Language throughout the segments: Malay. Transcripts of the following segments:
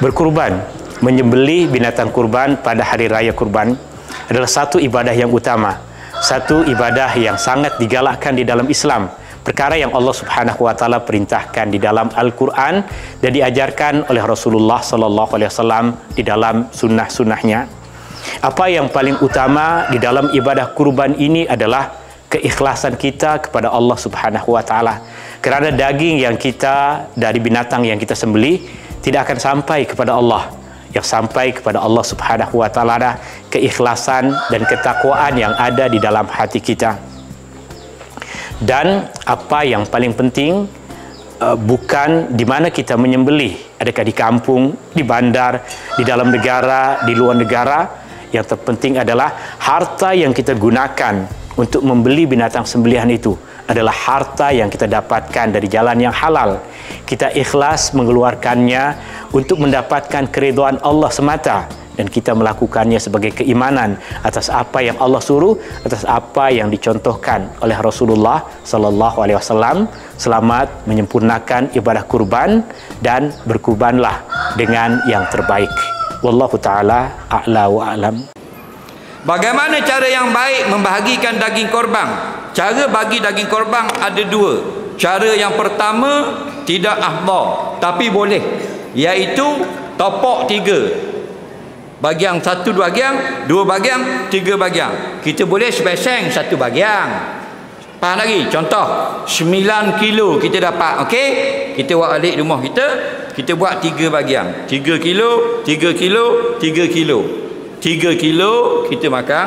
Berkurban, menyembelih binatang kurban pada hari raya kurban adalah satu ibadah yang utama, satu ibadah yang sangat digalakkan di dalam Islam, perkara yang Allah Subhanahu wa taala perintahkan di dalam Al-Qur'an dan diajarkan oleh Rasulullah sallallahu alaihi wasallam di dalam sunnah-sunnahnya. Apa yang paling utama di dalam ibadah kurban ini adalah keikhlasan kita kepada Allah Subhanahu wa taala. Kerana daging yang kita dari binatang yang kita sembelih tidak akan sampai kepada Allah. Yang sampai kepada Allah Subhanahu wa taala adalah keikhlasan dan ketakwaan yang ada di dalam hati kita. Dan apa yang paling penting, bukan di mana kita menyembelih, adakah di kampung, di bandar, di dalam negara, di luar negara. Yang terpenting adalah harta yang kita gunakan untuk membeli binatang sembelihan itu adalah harta yang kita dapatkan dari jalan yang halal. Kita ikhlas mengeluarkannya untuk mendapatkan keridhaan Allah semata, dan kita melakukannya sebagai keimanan atas apa yang Allah suruh, atas apa yang dicontohkan oleh Rasulullah sallallahu alaihi wasallam. Selamat menyempurnakan ibadah kurban dan berkurbanlah dengan yang terbaik. Wallahu taala a'la wa a'lam. Bagaimana cara yang baik membahagikan daging korban? Cara bagi daging korban ada dua. Cara yang pertama tidak afdal, tapi boleh, iaitu topok 3 bagian, 1 bagian, 2 bagian, 3 bagian. Kita boleh speseng 1 bagian. Faham lagi? Contoh 9 kilo kita dapat, okey? Kita buat balik rumah kita, kita buat 3 bagian. 3 kilo, 3 kilo, 3 kilo. 3 kilo kita makan,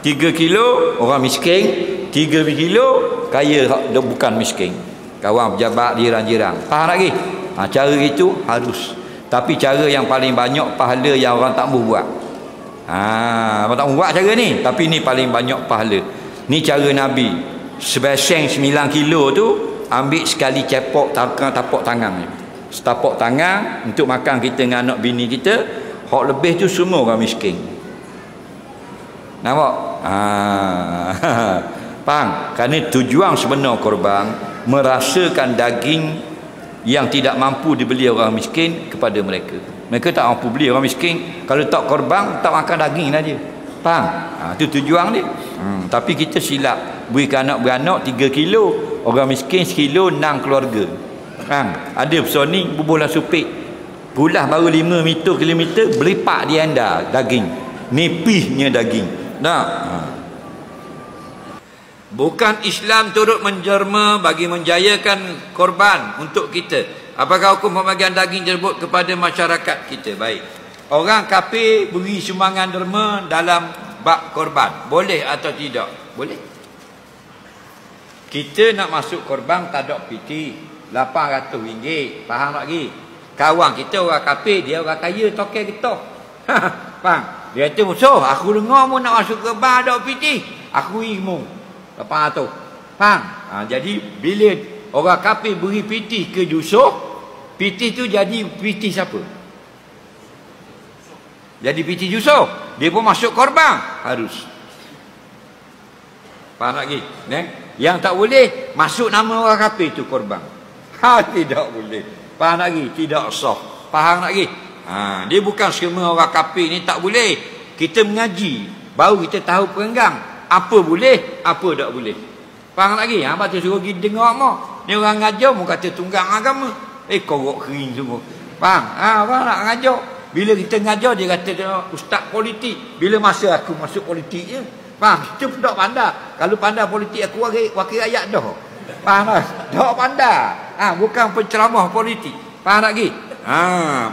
3 kilo orang miskin, 3 kilo kaya bukan miskin, kawan pejabat, jiran-jiran. Faham lagi? Cara itu harus. Tapi cara yang paling banyak pahala yang orang tak mahu buat. Orang tak mahu buat cara ni, tapi ni paling banyak pahala. Ni cara Nabi. Sebeseng 9 kilo tu ambil sekali cepok tapak tangan. Setapak tangan untuk makan kita dengan anak bini kita. Hak lebih tu semua orang miskin. Nampak? Faham? Kerana tujuan sebenar korban merasakan daging yang tidak mampu dibeli orang miskin kepada mereka. Mereka tak mampu beli orang miskin. Kalau tak korban, tak makan daging saja. Faham? Itu tujuan dia. Tapi kita silap. Berikan anak-beranak 3 kilo. Orang miskin 1 kilo, 6 keluarga. Faham? Ada pesor ni, bubuhlah supik. Pulah baru 5 kilometer, belipak dia anda daging. Nipihnya daging. Bukan Islam turut menjerma bagi menjayakan korban untuk kita. Apakah hukum pembagian daging tersebut kepada masyarakat kita? Baik. Orang kafir beri sumbangan derma dalam bab korban. Boleh atau tidak? Boleh. Kita nak masuk korban tak ada piti. RM800. Faham lagi? Kawan kita orang kafir, dia orang kaya, tokel kita. Faham? Dia kata, musuh, aku dengar mu nak masuk ke bar ada piti. Aku ilmu. 800. Faham? Jadi, bila orang kafir beri piti ke Yusuf, piti tu jadi piti siapa? Jadi piti Yusuf. Dia pun masuk korban. Harus. Faham lagi? Yang tak boleh, masuk nama orang kafir tu korban. Tidak boleh. Faham lagi? Tidak sah. Faham lagi? Dia bukan semua orang kafir ni tak boleh. Kita mengaji baru kita tahu perenggang apa boleh, apa tak boleh. Faham lagi? Abang tu suruh pergi dengar mak. Ni orang ngajar mu kata tunggang agama. Korok kering semua. Faham? Abang nak ngajar. Bila kita ngajar dia kata ustaz politik. Bila masa aku masuk politik je. Faham? Kita pun tak pandai. Kalau pandai politik aku wakil rakyat dah. Faham tak? Tak pandai. Bukan penceramah politik. Faham lagi?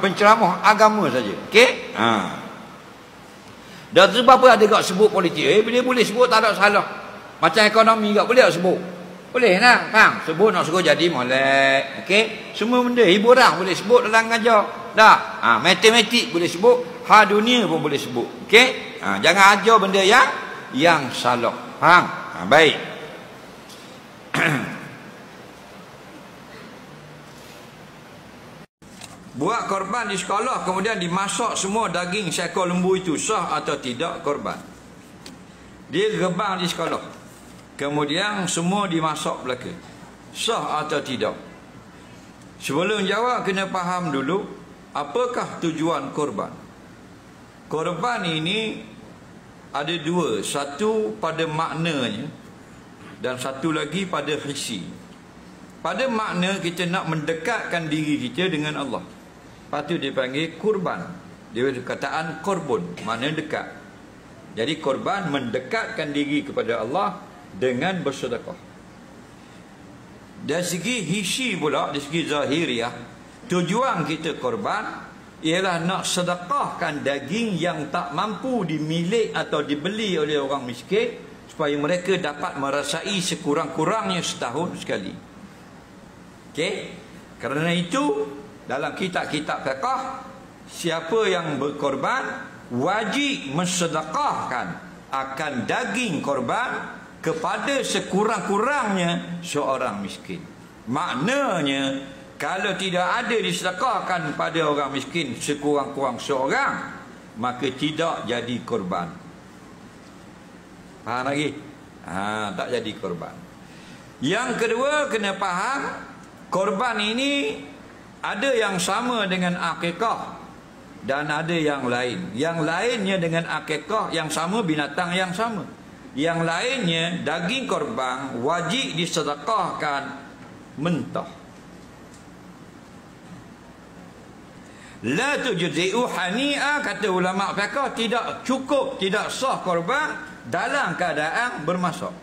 Penceramah agama saja. Okey? Dan sebab apa ada kat sebut politik? Bila boleh sebut tak ada salah. Macam ekonomi kat boleh tak sebut? Boleh nak? Faham? Sebut nak suruh jadi molek. Okey? Semua benda hiburan boleh sebut dalam ngajar. Tak? Matematik boleh sebut, dunia pun boleh sebut. Okey? Jangan ajar benda yang salah. Faham? Baik. buat korban di sekolah, kemudian dimasak semua daging seekor lembu itu, sah atau tidak korban? Dia rebang di sekolah, kemudian semua dimasak belaka, sah atau tidak? Sebelum jawab, kena faham dulu apakah tujuan korban. Korban ini ada dua, satu pada maknanya dan satu lagi pada hisi. Pada makna, kita nak mendekatkan diri kita dengan Allah, lepas tu dia panggil kurban. Dia kataan korbun, makna dekat. Jadi korban mendekatkan diri kepada Allah dengan bersedekah. Dari segi hisi pula, dari segi zahiriah, tujuan kita korban ialah nak sedekahkan daging yang tak mampu dimilik atau dibeli oleh orang miskin, supaya mereka dapat merasai sekurang-kurangnya setahun sekali. Okey? Kerana itu, dalam kitab-kitab fiqh, siapa yang berkorban wajib mensedekahkan akan daging korban kepada sekurang-kurangnya seorang miskin. Maknanya, kalau tidak ada disedekahkan pada orang miskin sekurang-kurang seorang, maka tidak jadi korban. Faham lagi? Tak jadi korban. Yang kedua, kena faham, korban ini ada yang sama dengan akikah dan ada yang lain. Yang lainnya dengan akikah, yang sama binatang yang sama. Yang lainnya, daging korban wajib disedekahkan mentah. La tujzi'u hani'a, kata ulama fiqh, tidak cukup, tidak sah korban dalam keadaan bermasak.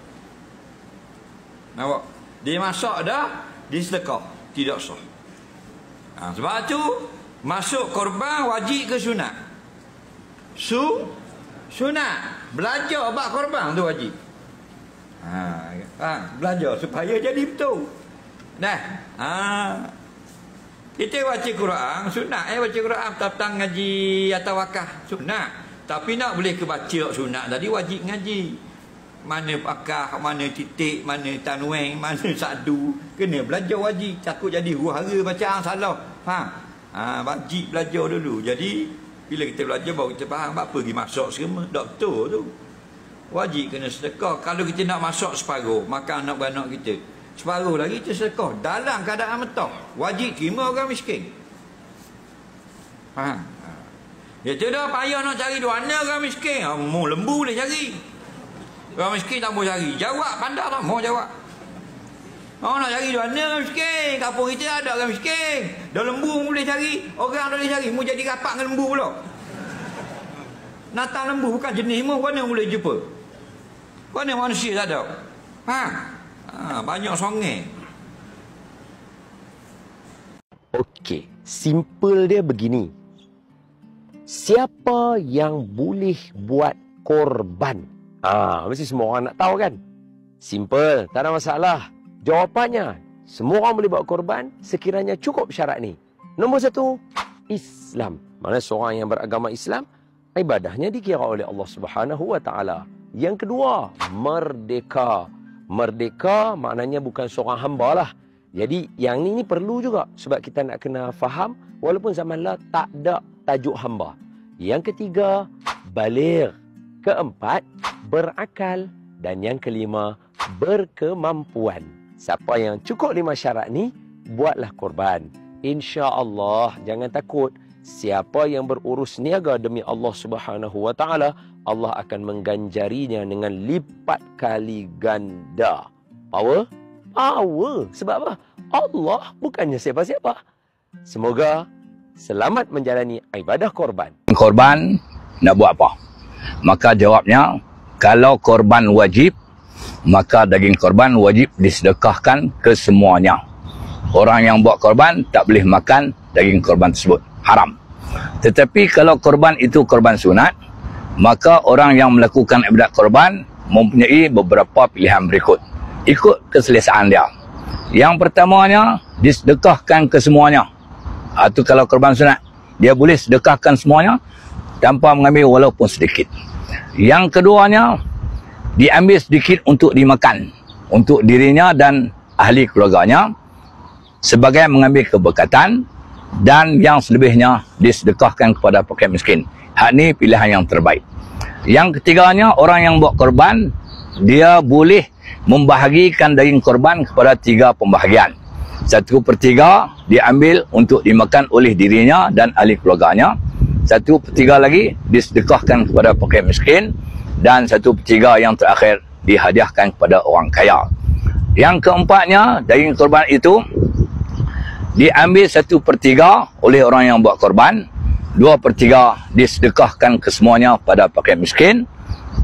Nampak? Dia masak dah, disedekah, tidak sah. Sebab tu masuk korban wajib ke sunat? Sunat. Belajar bab korban tu wajib. Belajar supaya jadi betul. Kita baca Quran sunat, baca Quran petang ngaji atau wakaf sunat. Tapi nak boleh ke baca sunat tadi wajib ngaji. Mana pakah, mana titik, mana tanwin, mana sadu, kena belajar wajib. Takut jadi huru-hara bacaan salah. Faham? Wajib belajar dulu. Jadi bila kita belajar baru kita faham apa pergi masak semua. Tak betul tu. Wajib kena sedekah. Kalau kita nak masak separuh, makan anak beranak kita, separuh lagi kita sedekah dalam keadaan mentah. Wajib terima orang miskin. Faham? Ya tidak payah nak cari duana orang miskin. Mau lembu boleh cari. Orang miskin tak mau cari. Jawab pandai tak mau jawab. Nak cari duana orang miskin. Kampung kita ada orang miskin. Dah lembu boleh cari. Orang boleh cari. Mau jadi rapat dengan lembu pula. Natang lembu bukan jenis mu. Mana boleh jumpa? Mana manusia tak ada? Banyak songai. Okey, simple dia begini. Siapa yang boleh buat korban? Mesti semua orang nak tahu kan? Simple, tak ada masalah. Jawapannya, semua orang boleh buat korban sekiranya cukup syarat ni. Nombor satu, Islam. Mana seorang yang beragama Islam, ibadahnya dikira oleh Allah Subhanahu Wa Taala. Yang kedua, merdeka. Merdeka maknanya bukan seorang hamba lah. Jadi yang ini perlu juga sebab kita nak kena faham walaupun zaman lah tak ada tajuk hamba. Yang ketiga, baligh. Keempat, berakal. Dan yang kelima, berkemampuan. Siapa yang cukup 5 syarat ni, buatlah korban. InsyaAllah, jangan takut. Siapa yang berurus niaga demi Allah Subhanahu Wa Taala, Allah akan mengganjarinya dengan lipat kali ganda. Power? Power. Sebab apa? Allah bukannya siapa-siapa. Semoga selamat menjalani ibadah korban. Korban nak buat apa? Maka jawabnya, kalau korban wajib, maka daging korban wajib disedekahkan ke semuanya. Orang yang buat korban tak boleh makan daging korban tersebut. Haram. Tetapi kalau korban itu korban sunat, maka orang yang melakukan ibadat korban mempunyai beberapa pilihan berikut. Ikut keselesaan dia. Yang pertamanya, disedekahkan ke semuanya. Itu kalau korban sunat. Dia boleh sedekahkan semuanya tanpa mengambil walaupun sedikit. Yang keduanya, diambil sedikit untuk dimakan. Untuk dirinya dan ahli keluarganya. Sebagai mengambil keberkatan. dan yang selebihnya disedekahkan kepada fakir miskin. Hak ni pilihan yang terbaik. Yang ketiganya, orang yang buat korban, dia boleh membahagikan daging korban kepada 3 pembahagian. 1/3 diambil untuk dimakan oleh dirinya dan ahli keluarganya. 1/3 lagi disedekahkan kepada fakir miskin, dan 1/3 yang terakhir dihadiahkan kepada orang kaya. Yang keempatnya, daging korban itu diambil 1/3 oleh orang yang buat korban, 2/3 disedekahkan kesemuanya pada fakir miskin,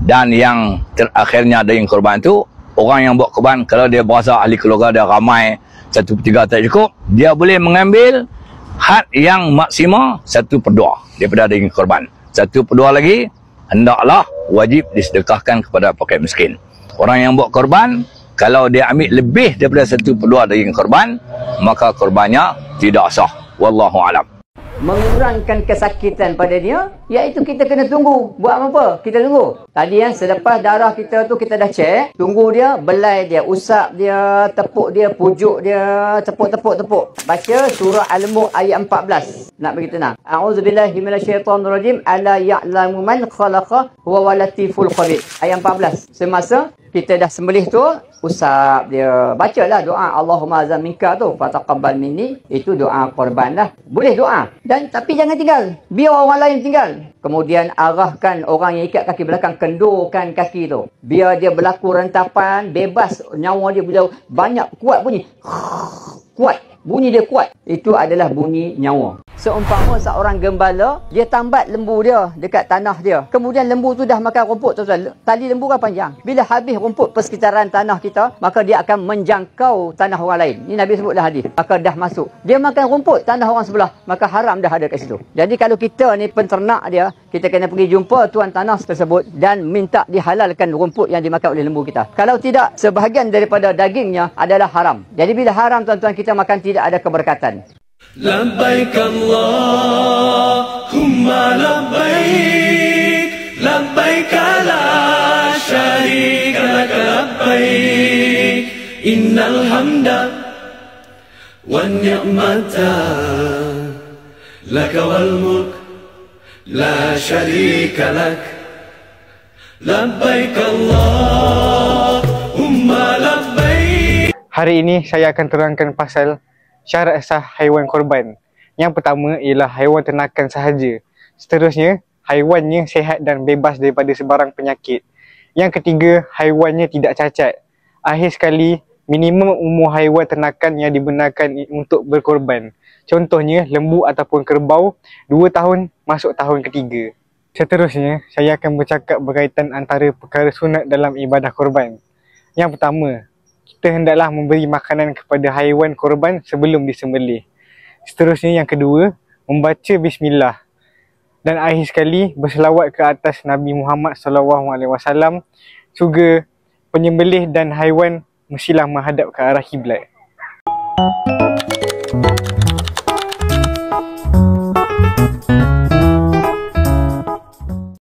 dan yang terakhirnya daging korban itu, orang yang buat korban kalau dia berasa ahli keluarga dia ramai, 1/3 tak cukup, dia boleh mengambil had yang maksima 1/2 daripada daging korban. 1/2 lagi hendaklah wajib disedekahkan kepada fakir miskin. Orang yang buat korban, kalau dia ambil lebih daripada 1/2 daging korban, maka korbannya tidak sah. Wallahu alam. Mengurangkan kesakitan pada dia, iaitu kita kena tunggu. Buat apa? Kita tunggu. Tadi yang selepas darah kita tu kita dah cek, tunggu dia, belai dia, usap dia, tepuk dia, pujuk dia, tepuk. Baca surah Al-Mulk ayat 14. Nak bagi tenang. A'udzubillahi minasyaitonirrajim. Ala ya'lamu man khalaqa huwa latiful khabir. Ayat 14. Semasa kita dah sembelih tu, usap dia. Bacalah doa Allahumma azam minka tu. Fataqabbal minni. Itu doa korban lah. Boleh doa. Dan tapi jangan tinggal. Biar orang lain tinggal. Kemudian arahkan orang yang ikat kaki belakang, kendurkan kaki tu. Biar dia berlaku rentapan, bebas. Nyawa dia banyak, kuat bunyi. Kuat. Bunyi dia kuat. Itu adalah bunyi nyawa. Seumpama seorang gembala, dia tambat lembu dia dekat tanah dia. Kemudian lembu tu dah makan rumput tu. Tali lembu kan panjang. Bila habis rumput persekitaran tanah kita, maka dia akan menjangkau tanah orang lain. Ini Nabi sebutlah hadis. Maka dah masuk. Dia makan rumput tanah orang sebelah, maka haram dah ada kat situ. Jadi kalau kita ni penternak dia, kita kena pergi jumpa tuan tanah tersebut dan minta dihalalkan rumput yang dimakan oleh lembu kita. Kalau tidak, sebahagian daripada dagingnya adalah haram. Jadi bila haram, tuan-tuan, kita makan tidak ada keberkatan. Labbaik Allahumma labbaik, labbaik la syarika lak labbaik, innal hamda wan ni'mata lak wal mulk la syarika lak. Labbaik Allahumma labbaik. Hari ini saya akan terangkan pasal syarat sah haiwan korban. Yang pertama ialah haiwan ternakan sahaja. Seterusnya, haiwannya sihat dan bebas daripada sebarang penyakit. Yang ketiga, haiwannya tidak cacat. Akhir sekali, minimum umur haiwan ternakan yang dibenarkan untuk berkorban. Contohnya, lembu ataupun kerbau, 2 tahun masuk tahun ketiga. Seterusnya, saya akan bercakap berkaitan antara perkara sunat dalam ibadah korban. Yang pertama, kita hendaklah memberi makanan kepada haiwan korban sebelum disembelih. Seterusnya yang kedua, membaca bismillah. Dan akhir sekali berselawat ke atas Nabi Muhammad SAW. Juga penyembelih dan haiwan mestilah menghadap ke arah kiblat.